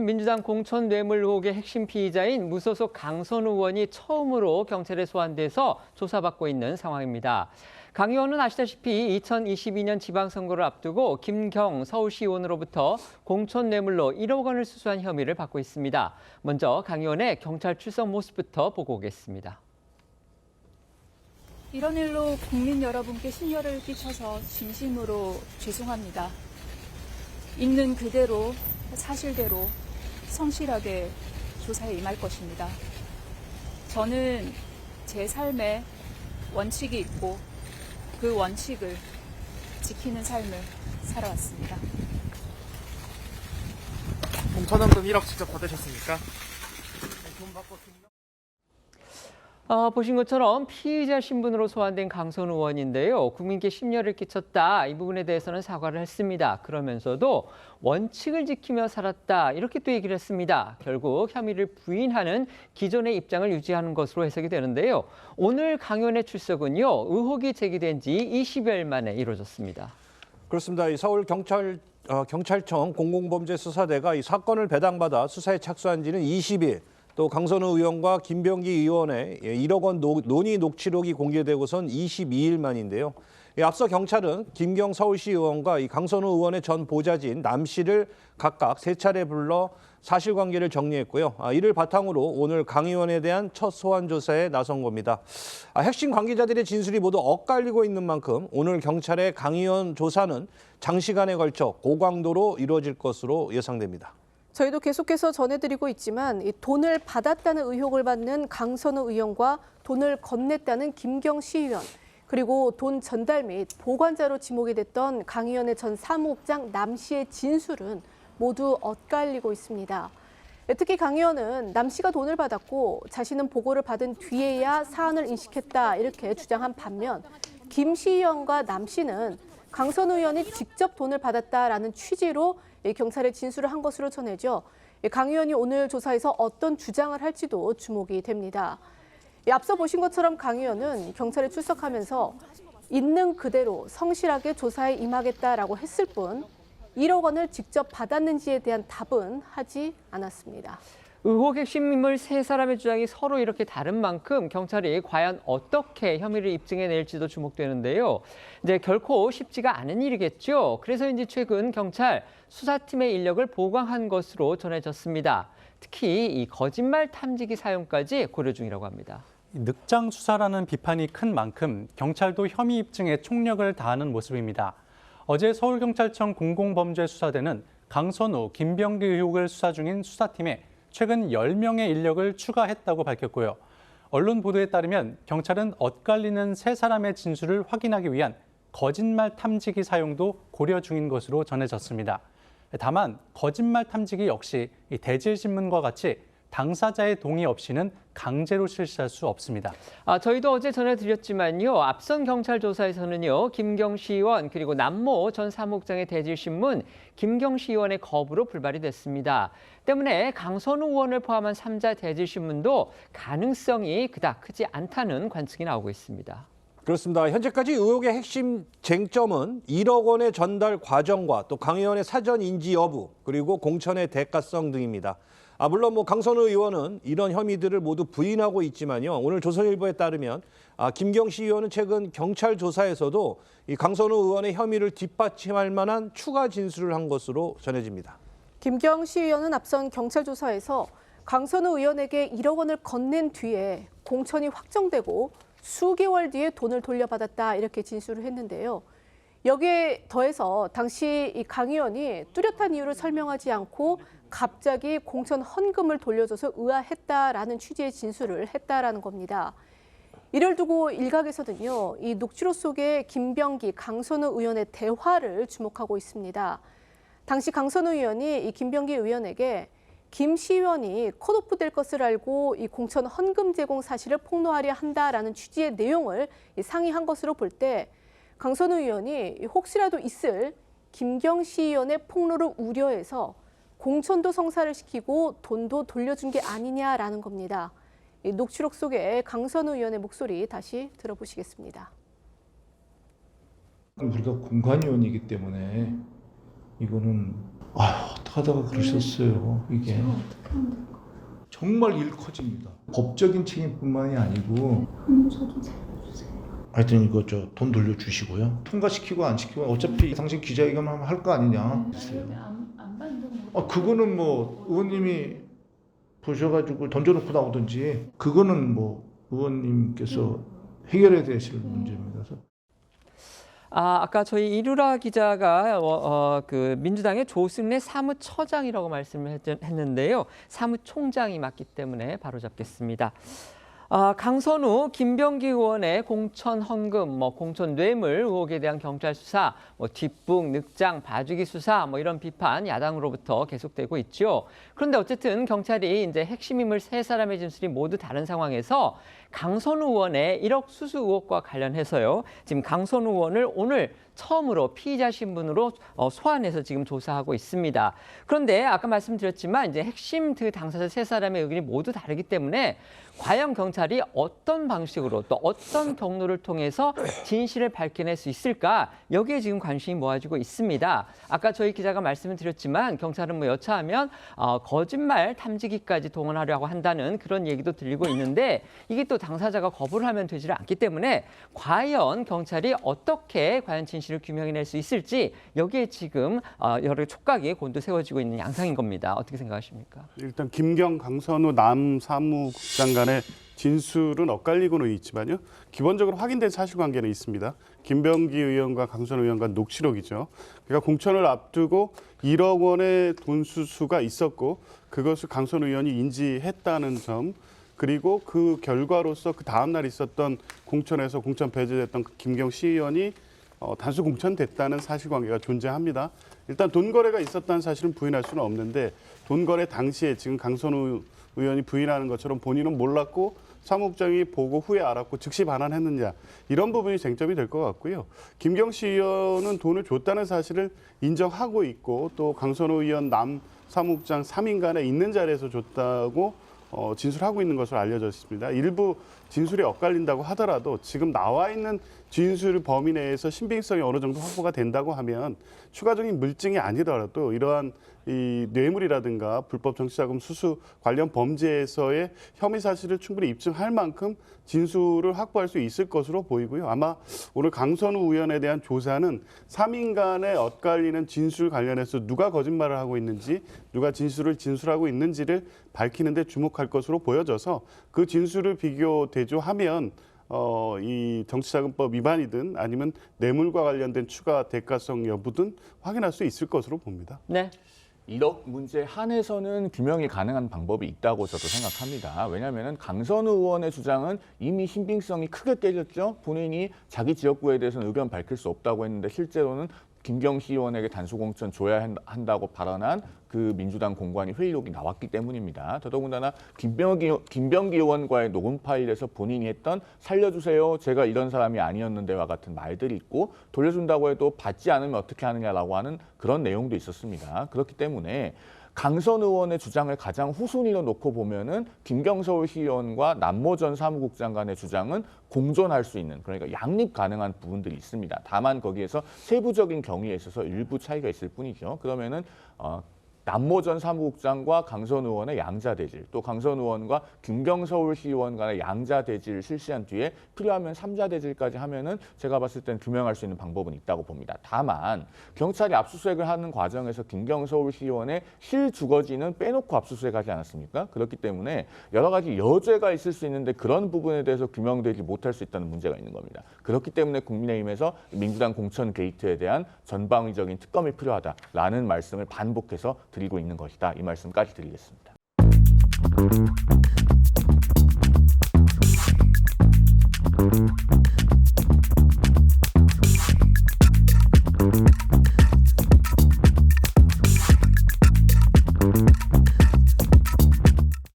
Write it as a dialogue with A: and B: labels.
A: 민주당 공천 뇌물 의혹의 핵심 피의자인 무소속 강선우 의원이 처음으로 경찰에 소환돼서 조사받고 있는 상황입니다. 강 의원은 아시다시피 2022년 지방선거를 앞두고 김경 서울시의원으로부터 공천 뇌물로 1억 원을 수수한 혐의를 받고 있습니다. 먼저 강 의원의 경찰 출석 모습부터 보고 오겠습니다.
B: 이런 일로 국민 여러분께 심려를 끼쳐서 진심으로 죄송합니다. 있는 그대로 사실대로 성실하게 조사에 임할 것입니다. 저는 제 삶에 원칙이 있고 그 원칙을 지키는 삶을 살아왔습니다.
C: 공천원금 1억 직접 받으셨습니까? 돈 받고
A: 보신 것처럼 피의자 신분으로 소환된 강선우 의원인데요. 국민께 심려를 끼쳤다. 이 부분에 대해서는 사과를 했습니다. 그러면서도 원칙을 지키며 살았다. 이렇게 또 얘기를 했습니다. 결국 혐의를 부인하는 기존의 입장을 유지하는 것으로 해석이 되는데요. 오늘 강 의원의 출석은요. 의혹이 제기된 지 20여일 만에 이루어졌습니다.
D: 그렇습니다. 이 서울경찰청 공공범죄수사대가 이 사건을 배당받아 수사에 착수한 지는 20일. 또 강선우 의원과 김병기 의원의 1억 원 논의 녹취록이 공개되고선 22일 만인데요. 앞서 경찰은 김경 서울시 의원과 이 강선우 의원의 전 보좌진 남 씨를 각각 3차례 불러 사실관계를 정리했고요. 이를 바탕으로 오늘 강 의원에 대한 첫 소환 조사에 나선 겁니다. 핵심 관계자들의 진술이 모두 엇갈리고 있는 만큼 오늘 경찰의 강 의원 조사는 장시간에 걸쳐 고강도로 이루어질 것으로 예상됩니다.
E: 저희도 계속해서 전해드리고 있지만 이 돈을 받았다는 의혹을 받는 강선우 의원과 돈을 건넸다는 김경 시의원, 그리고 돈 전달 및 보관자로 지목이 됐던 강 의원의 전 사무국장 남 씨의 진술은 모두 엇갈리고 있습니다. 특히 강 의원은 남 씨가 돈을 받았고 자신은 보고를 받은 뒤에야 사안을 인식했다 이렇게 주장한 반면 김 시의원과 남 씨는 강선우 의원이 직접 돈을 받았다라는 취지로 경찰에 진술을 한 것으로 전해져 강 의원이 오늘 조사에서 어떤 주장을 할지도 주목이 됩니다. 앞서 보신 것처럼 강 의원은 경찰에 출석하면서 있는 그대로 성실하게 조사에 임하겠다라고 했을 뿐 1억 원을 직접 받았는지에 대한 답은 하지 않았습니다.
A: 의혹 핵심 인물 3사람의 주장이 서로 이렇게 다른 만큼 경찰이 과연 어떻게 혐의를 입증해낼지도 주목되는데요. 이제 결코 쉽지가 않은 일이겠죠. 그래서인지 최근 경찰 수사팀의 인력을 보강한 것으로 전해졌습니다. 특히 이 거짓말 탐지기 사용까지 고려 중이라고 합니다.
F: 늑장 수사라는 비판이 큰 만큼 경찰도 혐의 입증에 총력을 다하는 모습입니다. 어제 서울경찰청 공공범죄수사대는 강선우, 김병기 의혹을 수사 중인 수사팀에 최근 10명의 인력을 추가했다고 밝혔고요. 언론 보도에 따르면 경찰은 엇갈리는 3사람의 진술을 확인하기 위한 거짓말 탐지기 사용도 고려 중인 것으로 전해졌습니다. 다만 거짓말 탐지기 역시 대질신문과 같이 당사자의 동의 없이는 강제로 실시할 수 없습니다.
A: 저희도 어제 전해드렸지만요. 앞선 경찰 조사에서는요. 김경시 의원 그리고 남모 전 사무국장의 대질신문 김경시 의원의 거부로 불발이 됐습니다. 때문에 강선우 의원을 포함한 3자 대질신문도 가능성이 그닥 크지 않다는 관측이 나오고 있습니다.
D: 그렇습니다. 현재까지 의혹의 핵심 쟁점은 1억 원의 전달 과정과 또 강 의원의 사전 인지 여부 그리고 공천의 대가성 등입니다. 물론 강선우 의원은 이런 혐의들을 모두 부인하고 있지만요. 오늘 조선일보에 따르면 김경시 의원은 최근 경찰 조사에서도 이 강선우 의원의 혐의를 뒷받침할 만한 추가 진술을 한 것으로 전해집니다.
E: 김경시 의원은 앞선 경찰 조사에서 강선우 의원에게 1억 원을 건넨 뒤에 공천이 확정되고 수개월 뒤에 돈을 돌려받았다 이렇게 진술을 했는데요. 여기에 더해서 당시 이 강 의원이 뚜렷한 이유를 설명하지 않고 갑자기 공천 헌금을 돌려줘서 의아했다라는 취지의 진술을 했다라는 겁니다. 이를 두고 일각에서는요, 이 녹취록 속에 김병기, 강선우 의원의 대화를 주목하고 있습니다. 당시 강선우 의원이 이 김병기 의원에게 김 시의원이 컷오프 될 것을 알고 이 공천 헌금 제공 사실을 폭로하려 한다라는 취지의 내용을 상의한 것으로 볼 때 강선우 의원이 혹시라도 있을 김경시 의원의 폭로를 우려해서 공천도 성사를 시키고 돈도 돌려준 게 아니냐라는 겁니다. 이 녹취록 속에 강선우 의원의 목소리 다시 들어보시겠습니다.
G: 우리가 공관위원이기 때문에 이거는 어떡하지? 하다가 그러셨어요. 이게 정말 일 커집니다. 법적인 책임뿐만이 아니고 하여튼 이거 저 돈 돌려주시고요. 통과시키고 안 시키고 어차피 당신 기자회견 할 거 아니냐. 그거는 뭐 의원님이 보셔가지고 던져놓고 나오든지 그거는 뭐 의원님께서 해결해야 되실 문제입니다.
A: 아까 저희 이루라 기자가 그 민주당의 조승래 사무처장이라고 말씀을 했는데요. 사무총장이 맞기 때문에 바로 잡겠습니다. 강선우, 김병기 의원의 공천 헌금, 공천 뇌물 의혹에 대한 경찰 수사, 뒷북, 늑장, 봐주기 수사, 이런 비판 야당으로부터 계속되고 있죠. 그런데 어쨌든 경찰이 이제 핵심 인물 세 사람의 진술이 모두 다른 상황에서 강선우 의원의 1억 수수 의혹과 관련해서요. 지금 강선우 의원을 오늘 처음으로 피의자 신분으로 소환해서 지금 조사하고 있습니다. 그런데 아까 말씀드렸지만 이제 핵심 그 당사자 세 사람의 의견이 모두 다르기 때문에 과연 경찰이 어떤 방식으로 또 어떤 경로를 통해서 진실을 밝혀낼 수 있을까? 여기에 지금 관심이 모아지고 있습니다. 아까 저희 기자가 말씀을 드렸지만 경찰은 여차하면 거짓말 탐지기까지 동원하려고 한다는 그런 얘기도 들리고 있는데 이게 또 당사자가 거부를 하면 되지를 않기 때문에 과연 경찰이 어떻게 과연 진실을 규명해낼 수 있을지 여기에 지금 여러 촉각이 곤두세워지고 있는 양상인 겁니다. 어떻게 생각하십니까?
H: 일단 김경, 강선우 남 사무국장 간의 진술은 엇갈리고는 있지만요. 기본적으로 확인된 사실관계는 있습니다. 김병기 의원과 강선우 의원 간 녹취록이죠. 그러니까 공천을 앞두고 1억 원의 돈 수수가 있었고 그것을 강선우 의원이 인지했다는 점, 그리고 그 결과로서 그 다음 날 있었던 공천에서 공천 배제됐던 김경 시의원이 단수 공천됐다는 사실관계가 존재합니다. 일단 돈 거래가 있었다는 사실은 부인할 수는 없는데 돈 거래 당시에 지금 강선우 의원이 부인하는 것처럼 본인은 몰랐고 사무국장이 보고 후에 알았고 즉시 반환했느냐, 이런 부분이 쟁점이 될 것 같고요. 김경시 의원은 돈을 줬다는 사실을 인정하고 있고 또 강선우 의원 남 사무국장 3인 간에 있는 자리에서 줬다고 진술하고 있는 것으로 알려져 있습니다. 일부 진술이 엇갈린다고 하더라도 지금 나와 있는 진술 범위 내에서 신빙성이 어느 정도 확보가 된다고 하면 추가적인 물증이 아니더라도 이러한 이 뇌물이라든가 불법 정치자금 수수 관련 범죄에서의 혐의 사실을 충분히 입증할 만큼 진술을 확보할 수 있을 것으로 보이고요. 아마 오늘 강선우 의원에 대한 조사는 3인 간에 엇갈리는 진술 관련해서 누가 거짓말을 하고 있는지, 누가 진술을 진술하고 있는지를 밝히는 데 주목할 것으로 보여져서 그 진술을 비교 대조하면 이 정치자금법 위반이든 아니면 뇌물과 관련된 추가 대가성 여부든 확인할 수 있을 것으로 봅니다.
A: 네.
I: 1억 문제 한해서는 규명이 가능한 방법이 있다고 저도 생각합니다. 왜냐하면 강선우 의원의 주장은 이미 신빙성이 크게 깨졌죠. 본인이 자기 지역구에 대해서는 의견 밝힐 수 없다고 했는데 실제로는 김경시 의원에게 단수 공천 줘야 한다고 발언한 그 민주당 공관위 회의록이 나왔기 때문입니다. 더더군다나 김병기 의원과의 녹음 파일에서 본인이 했던 살려주세요, 제가 이런 사람이 아니었는데와 같은 말들이 있고 돌려준다고 해도 받지 않으면 어떻게 하느냐라고 하는 그런 내용도 있었습니다. 그렇기 때문에 강선 의원의 주장을 가장 후순위로 놓고 보면은 김경서울시 의원과 남모 전 사무국장 간의 주장은 공존할 수 있는, 그러니까 양립 가능한 부분들이 있습니다. 다만 거기에서 세부적인 경위에 있어서 일부 차이가 있을 뿐이죠. 그러면은 남모 전 사무국장과 강선 의원의 양자대질, 또 강선 의원과 김경서울시 의원 간의 양자대질을 실시한 뒤에 필요하면 3자대질까지 하면은 제가 봤을 땐 규명할 수 있는 방법은 있다고 봅니다. 다만 경찰이 압수수색을 하는 과정에서 김경서울시 의원의 실주거지는 빼놓고 압수수색하지 않았습니까? 그렇기 때문에 여러 가지 여죄가 있을 수 있는데 그런 부분에 대해서 규명되지 못할 수 있다는 문제가 있는 겁니다. 그렇기 때문에 국민의힘에서 민주당 공천 게이트에 대한 전방위적인 특검이 필요하다라는 말씀을 반복해서 드리고 있는 것이다. 이 말씀까지 드리겠습니다.